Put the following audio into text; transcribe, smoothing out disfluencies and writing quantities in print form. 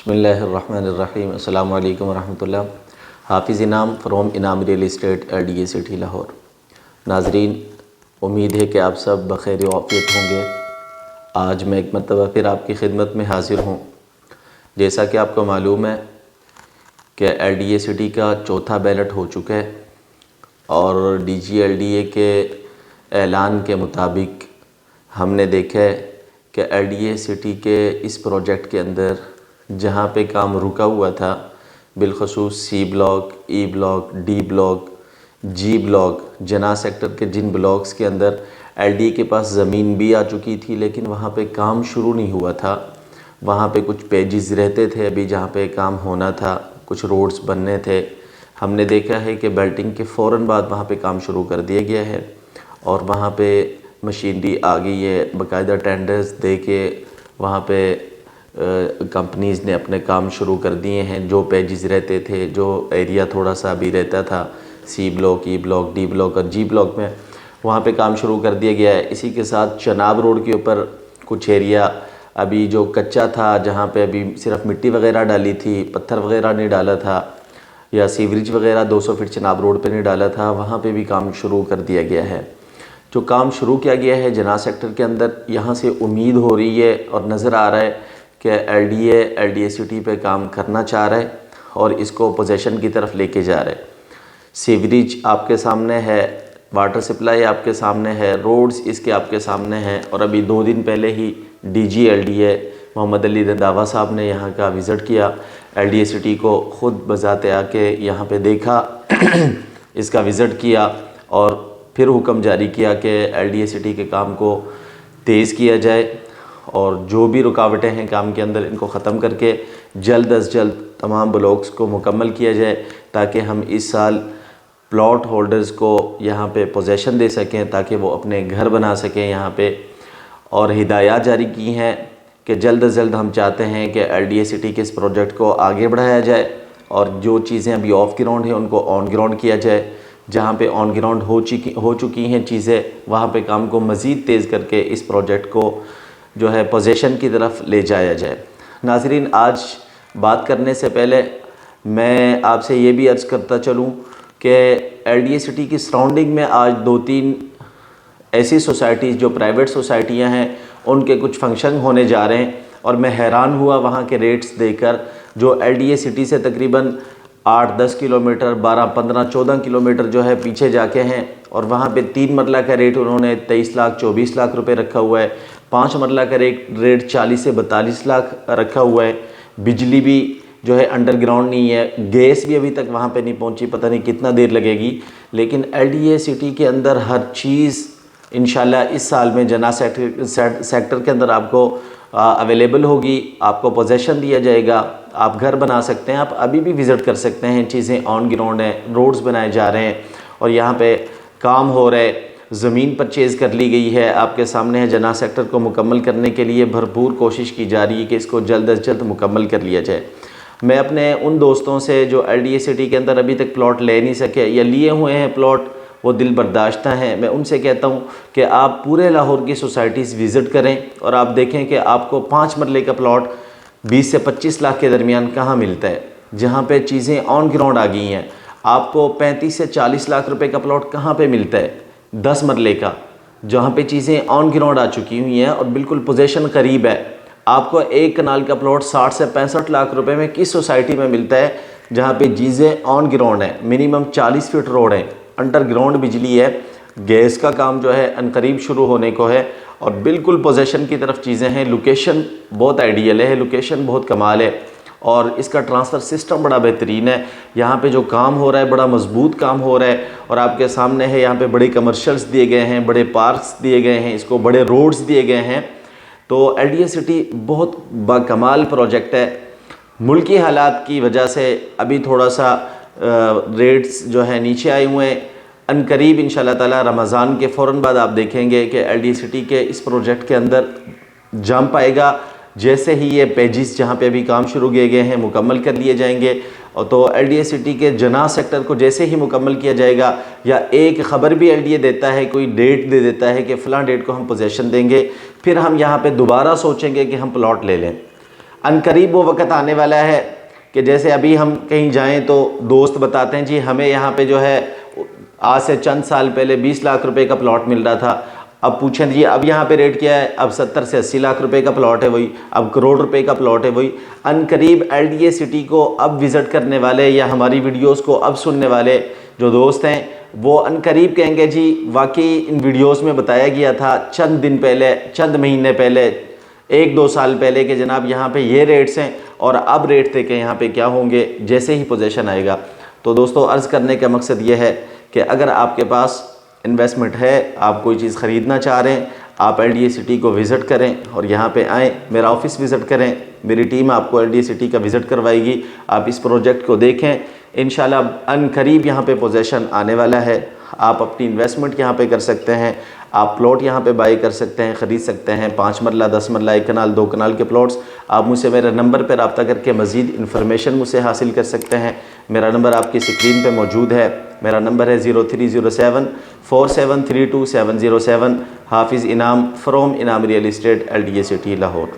बिस्मिल्लाहिर्रहमानिर्रहीम। अस्सलामु अलैकुम वरहमतुल्लाह। हाफिज़ इनाम फ्रॉम इनाम real estate LDA city Lahore. नाजरीन, उम्मीद है कि आप सब बख़ैर आफ़ियत होंगे। आज मैं एक मरतबा फिर आपकी खिदमत में हाज़िर हूँ। जैसा कि आपको मालूम है कि LDA सिटी का चौथा बैलेट हो चुका है और DG LDA के ऐलान के मुताबिक हमने देखा है कि LDA सिटी के इस प्रोजेक्ट के अंदर जहाँ पे काम रुका हुआ था, बिलखसूस C block, E block, D block, G block, जना सेक्टर के जिन ब्लॉक्स के अंदर LDA के पास ज़मीन भी आ चुकी थी लेकिन वहाँ पे काम शुरू नहीं हुआ था। वहाँ पे कुछ पेजेस रहते थे अभी जहाँ पे काम होना था, कुछ रोड्स बनने थे। हमने देखा है कि बेल्टिंग के फ़ौरन बाद वहाँ पे काम शुरू कर दिया गया है और वहाँ पे मशीनरी आ गई है। बाकायदा टेंडर्स दे के वहाँ पे कंपनीज़ ने अपने काम शुरू कर दिए हैं। जो पेजेस रहते थे, जो एरिया थोड़ा सा भी रहता था C block, E block, D block और G ब्लॉक में, वहाँ पे काम शुरू कर दिया गया है। इसी के साथ चनाब रोड के ऊपर कुछ एरिया अभी जो कच्चा था, जहाँ पे अभी सिर्फ मिट्टी वगैरह डाली थी, पत्थर वगैरह नहीं डाला था या सीवरेज वगैरह 200 फीट चनाब रोड पे नहीं डाला था, वहाँ पे भी काम शुरू कर दिया गया है। जो काम शुरू किया गया है जना सेक्टर के अंदर, यहाँ से उम्मीद हो रही है और नज़र आ रहा है कि LDA सिटी पे काम करना चाह रहा है और इसको पोजीशन की तरफ लेके जा रहा है। सीवरेज आपके सामने है, वाटर सप्लाई आपके सामने है, रोड्स इसके आपके सामने हैं और अभी 2 दिन पहले ही DG LDA मोहम्मद अली रंधावा साहब ने यहाँ का विज़िट किया। LDA सिटी को ख़ुद बज़ाते आके यहाँ पे देखा इसका विज़िट किया और फिर हुक्म जारी किया कि LDA सिटी के काम को तेज़ किया जाए और जो भी रुकावटें हैं काम के अंदर इनको ख़त्म करके जल्द अज जल्द तमाम ब्लॉक्स को मुकम्मल किया जाए ताकि हम इस साल प्लॉट होल्डर्स को यहाँ पे पोजीशन दे सकें ताकि वो अपने घर बना सकें यहाँ पे। और हिदायत जारी की हैं कि जल्द अज जल्द हम चाहते हैं कि LDA सिटी के इस प्रोजेक्ट को आगे बढ़ाया जाए और जो चीज़ें अभी ऑफ ग्राउंड हैं उनको ऑन ग्राउंड किया जाए। जहाँ पे ऑन ग्राउंड हो चुकी हैं चीज़ें, वहाँ पे काम को मज़ीद तेज़ करके इस प्रोजेक्ट को जो है पोजीशन की तरफ ले जाया जाए। नाज़रीन, आज बात करने से पहले मैं आपसे ये भी अर्ज़ करता चलूँ कि LDA सिटी की सराउंडिंग में आज 2-3 ऐसी सोसाइटीज़ जो प्राइवेट सोसाइटियाँ हैं उनके कुछ फंक्शन होने जा रहे हैं और मैं हैरान हुआ वहाँ के रेट्स देखकर, जो LDA सिटी से तकरीबन 8-10 किलोमीटर, 12-15-14 किलोमीटर जो है पीछे जाके हैं और वहाँ पे 3 मरला का रेट उन्होंने 23 लाख 24 लाख रुपए रखा हुआ है। 5 मरला का रेट 40 से 42 लाख रखा हुआ है। बिजली भी जो है अंडरग्राउंड नहीं है, गैस भी अभी तक वहाँ पे नहीं पहुँची, पता नहीं कितना देर लगेगी। लेकिन LDA सिटी के अंदर हर चीज़ इंशाल्लाह इस साल में जना सेक्टर के अंदर आपको अवेलेबल होगी, आपको पोजीशन दिया जाएगा, आप घर बना सकते हैं। आप अभी भी विज़िट कर सकते हैं, चीज़ें ऑन ग्राउंड हैं, रोड्स बनाए जा रहे हैं और यहाँ पे काम हो रहा है। ज़मीन परचेज़ कर ली गई है, आपके सामने है। जना सेक्टर को मुकम्मल करने के लिए भरपूर कोशिश की जा रही है कि इसको जल्द अज जल्द मुकम्मल कर लिया जाए। मैं अपने उन दोस्तों से जो LDA सिटी के अंदर अभी तक प्लॉट ले नहीं सके या लिए हुए हैं प्लॉट, वो दिल बर्दाश्ता हैं, मैं उनसे कहता हूँ कि आप पूरे लाहौर की सोसाइटीज़ विज़िट करें और आप देखें कि आपको 5 मरले का प्लॉट 20 से 25 लाख के दरमियान कहाँ मिलता है, जहाँ पे चीज़ें ऑन ग्राउंड आ गई हैं। आपको 35 से 40 लाख रुपए का प्लॉट कहाँ पे मिलता है 10 मरले का, जहाँ पे चीज़ें ऑन ग्राउंड आ चुकी हुई हैं और बिल्कुल पोजीशन करीब है। आपको 1 कनाल का प्लॉट 60 से 65 लाख रुपए में किस सोसाइटी में मिलता है जहाँ पे चीज़ें ऑन ग्राउंड है, मिनिमम 40 फीट रोड है, अंडरग्राउंड बिजली है, गैस का काम जो है अनकरीब शुरू होने को है और बिल्कुल पोजीशन की तरफ चीज़ें हैं। लोकेशन बहुत आइडियल है, लोकेशन बहुत कमाल है और इसका ट्रांसफ़र सिस्टम बड़ा बेहतरीन है। यहाँ पे जो काम हो रहा है बड़ा मजबूत काम हो रहा है और आपके सामने है, यहाँ पे बड़े कमर्शियल्स दिए गए हैं, बड़े पार्क्स दिए गए हैं, इसको बड़े रोड्स दिए गए हैं। तो LDA सिटी बहुत बाकमाल प्रोजेक्ट है। मुल्की हालात की वजह से अभी थोड़ा सा रेट्स जो है नीचे आए हुए हैं। अनकरीब इंशाल्लाह ताला रमज़ान के फ़ौरन बाद आप देखेंगे कि LDA सिटी के इस प्रोजेक्ट के अंदर जंप आएगा। जैसे ही ये पेजेस जहाँ पे अभी काम शुरू किए गए हैं मुकम्मल कर लिए जाएंगे और तो LDA सिटी के जना सेक्टर को जैसे ही मुकम्मल किया जाएगा या एक ख़बर भी LDA देता है, कोई डेट दे देता है कि फ़लाँ डेट को हम पोजीशन देंगे, फिर हम यहाँ पे दोबारा सोचेंगे कि हम प्लॉट ले लें। अनकरीब वो वक़्त आने वाला है कि जैसे अभी हम कहीं जाएं तो दोस्त बताते हैं जी हमें यहाँ पे जो है आज से चंद साल पहले 20 लाख रुपए का प्लॉट मिल रहा था, अब पूछें जी अब यहाँ पे रेट क्या है, अब 70 से 80 लाख रुपए का प्लॉट है वही, अब करोड़ रुपए का प्लॉट है वही। अनकरीब LDA सिटी को अब विज़िट करने वाले या हमारी वीडियोस को अब सुनने वाले जो दोस्त हैं वो अनकरीब कहेंगे जी वाकई इन वीडियोस में बताया गया था चंद दिन पहले, चंद महीने पहले, 1-2 साल पहले कि जनाब यहाँ पे ये रेट्स हैं और अब रेट थे कि यहाँ पे क्या होंगे जैसे ही पोजीशन आएगा। तो दोस्तों अर्ज़ करने का मकसद ये है कि अगर आपके पास इन्वेस्टमेंट है, आप कोई चीज़ ख़रीदना चाह रहे हैं, आप LDA सिटी को विज़िट करें और यहाँ पे आएँ, मेरा ऑफ़िस विज़िट करें, मेरी टीम आपको LDA सिटी का विज़िट करवाएगी। आप इस प्रोजेक्ट को देखें, इंशाल्लाह अनकरीब यहाँ पे पोजीशन आने वाला है। आप अपनी इन्वेस्टमेंट यहाँ पे कर सकते हैं, आप प्लॉट यहाँ पे बाई कर सकते हैं, ख़रीद सकते हैं। 5 मरला, 10 मरला, 1 कनाल, 2 कनाल के प्लॉट्स। आप मुझसे मेरे नंबर पर रब्ता करके मज़ीद इन्फॉर्मेशन मुझसे हासिल कर सकते हैं। मेरा नंबर आपकी स्क्रीन पे मौजूद है। मेरा नंबर है 0307 4732 707। हाफिज़ इनाम फ्रॉम इनाम real estate LDA city Lahore.